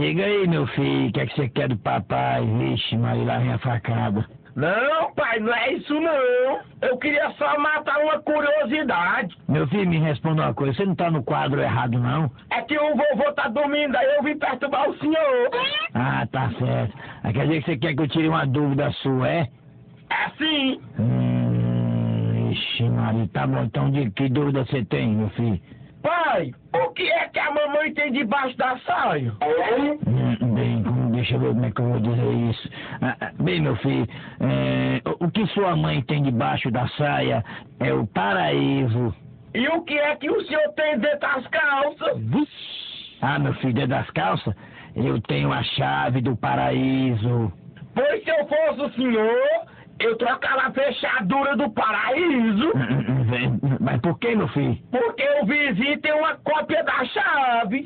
Diga aí, meu filho, o que é que você quer do papai? Vixe, Maria, lá vem a facada. Não, pai, não é isso não. Eu queria só matar uma curiosidade. Meu filho, me responda uma coisa, você não tá no quadro errado, não? É que o vovô tá dormindo, aí eu vim perturbar o senhor. Ah, tá certo. Ah, quer dizer que você quer que eu tire uma dúvida sua, é? É sim. Ixi, Maria, tá bom, então de que dúvida você tem, meu filho? Pai, o que é que a mamãe tem debaixo da saia? Bem, deixa eu ver como é que eu vou dizer isso. Bem, meu filho, o que sua mãe tem debaixo da saia é o paraíso. E o que é que o senhor tem dentro das calças? Ah, meu filho, dentro das calças, eu tenho a chave do paraíso. Pois se eu fosse o senhor, eu trocava a fechadura do paraíso. Mas por que, meu filho? Porque o vizinho tem uma cópia da chave.